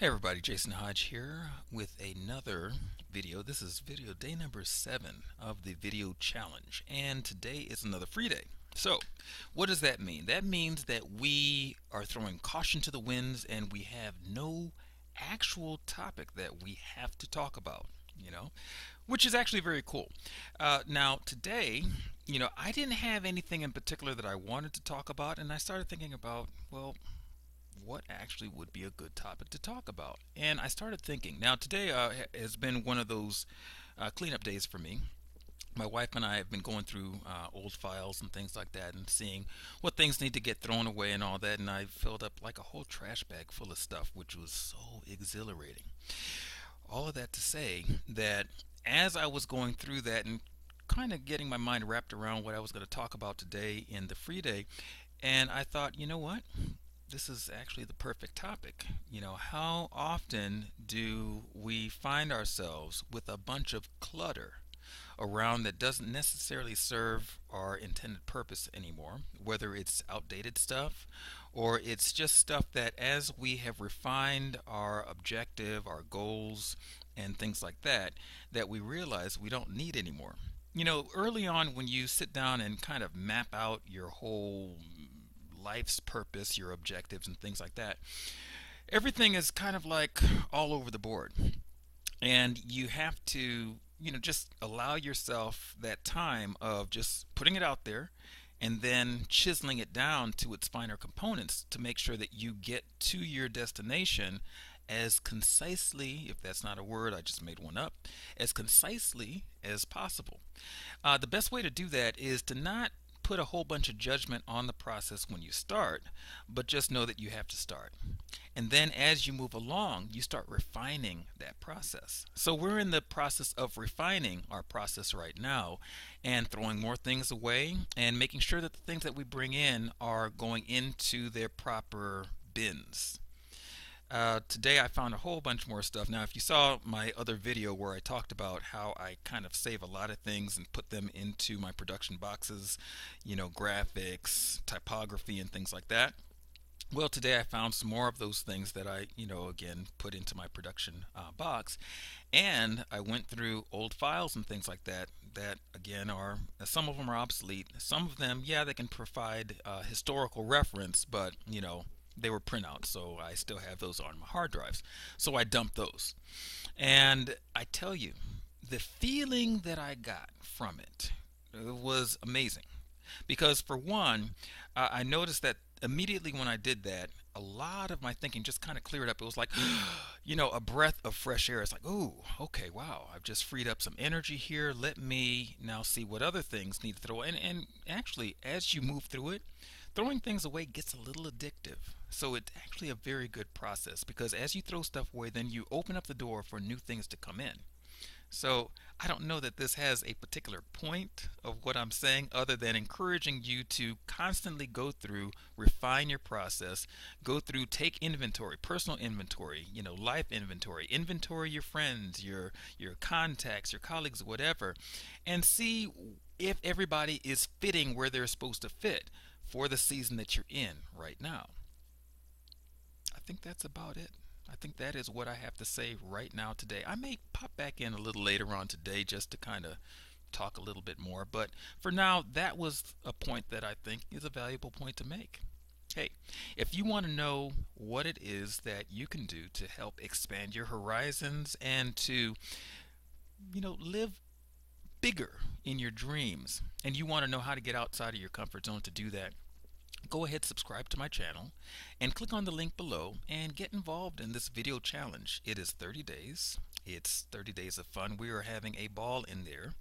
Hey everybody, Jason Hodge here with another video. This is video day number 7 of the video challenge, and today is another free day. So, what does that mean? That means that we are throwing caution to the winds and we have no actual topic that we have to talk about, which is actually very cool. Now, today, I didn't have anything in particular that I wanted to talk about, and I started thinking about, well, what actually would be a good topic to talk about? And I started thinking. Now, today has been one of those cleanup days for me. My wife and I have been going through old files and things like that and seeing what things need to get thrown away and all that. And I filled up like a whole trash bag full of stuff, which was so exhilarating. All of that to say that as I was going through that and kind of getting my mind wrapped around what I was going to talk about today in the free day, and I thought, you know what? This is actually the perfect topic. How often do we find ourselves with a bunch of clutter around that doesn't necessarily serve our intended purpose anymore, whether it's outdated stuff or it's just stuff that as we have refined our objective, our goals, and things like that, that we realize we don't need anymore. Early on when you sit down and kind of map out your whole life's purpose, your objectives, and things like that, everything is kind of like all over the board. And you have to, just allow yourself that time of just putting it out there and then chiseling it down to its finer components to make sure that you get to your destination as concisely, if that's not a word, I just made one up, as concisely as possible. The best way to do that is to not put a whole bunch of judgment on the process when you start, but just know that you have to start. And then as you move along, you start refining that process. So we're in the process of refining our process right now and throwing more things away and making sure that the things that we bring in are going into their proper bins. Today I found a whole bunch more stuff. Now, if you saw my other video where I talked about how I kind of save a lot of things and put them into my production boxes, graphics, typography, and things like that. Well, today I found some more of those things that I, again, put into my production box. And I went through old files and things like that, that, again, some of them are obsolete. Some of them, yeah, they can provide historical reference, but, they were printouts, so I still have those on my hard drives. So I dumped those. And I tell you, the feeling that I got from it was amazing. Because, for one, I noticed that immediately when I did that, a lot of my thinking just kind of cleared up. It was like, a breath of fresh air. It's like, oh, okay, wow, I've just freed up some energy here. Let me now see what other things need to throw. And actually, as you move through it, throwing things away gets a little addictive. So it's actually a very good process because as you throw stuff away, then you open up the door for new things to come in. So I don't know that this has a particular point of what I'm saying other than encouraging you to constantly go through, refine your process, go through, take inventory, personal inventory, life inventory, inventory your friends, your contacts, your colleagues, whatever, and see if everybody is fitting where they're supposed to fit for the season that you're in right now. I think that's about it. I think that is what I have to say right now today. I may pop back in a little later on today just to kind of talk a little bit more, but for now, that was a point that I think is a valuable point to make. Hey, if you want to know what it is that you can do to help expand your horizons and to, live bigger in your dreams, and you want to know how to get outside of your comfort zone to do that, go ahead, subscribe to my channel, and click on the link below and get involved in this video challenge. It is 30 days. It's 30 days of fun. We are having a ball in there.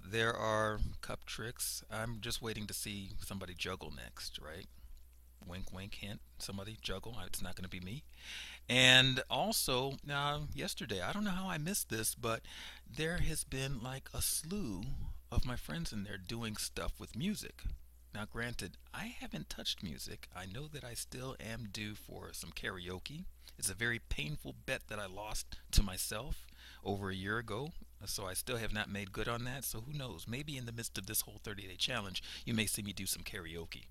There are cup tricks. I'm just waiting to see somebody juggle next, right? Wink, wink, hint. Somebody juggle. It's not going to be me. And also, yesterday, I don't know how I missed this, but there has been like a slew of my friends in there doing stuff with music. Now, granted, I haven't touched music. I know that I still am due for some karaoke. It's a very painful bet that I lost to myself over a year ago, so I still have not made good on that. So who knows? Maybe in the midst of this whole 30-day challenge, you may see me do some karaoke.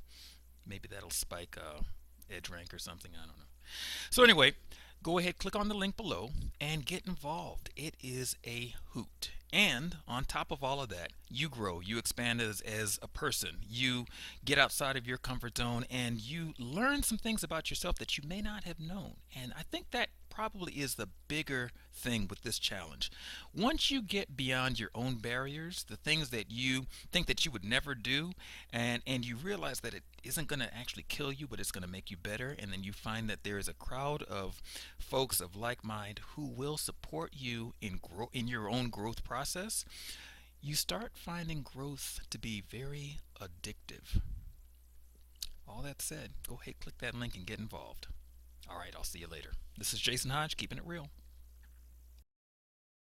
Maybe that'll spike edge rank or something. I don't know. So anyway, go ahead, click on the link below and get involved. It is a hoot. And on top of all of that, you grow, you expand as a person, you get outside of your comfort zone, and you learn some things about yourself that you may not have known. And I think that probably is the bigger thing with this challenge. Once you get beyond your own barriers, the things that you think that you would never do, and you realize that it isn't going to actually kill you, but it's going to make you better, and then you find that there is a crowd of folks of like mind who will support you in your own growth process, you start finding growth to be very addictive. All that said, go ahead, click that link and get involved. All right, I'll see you later. This is Jason Hodge, keeping it real.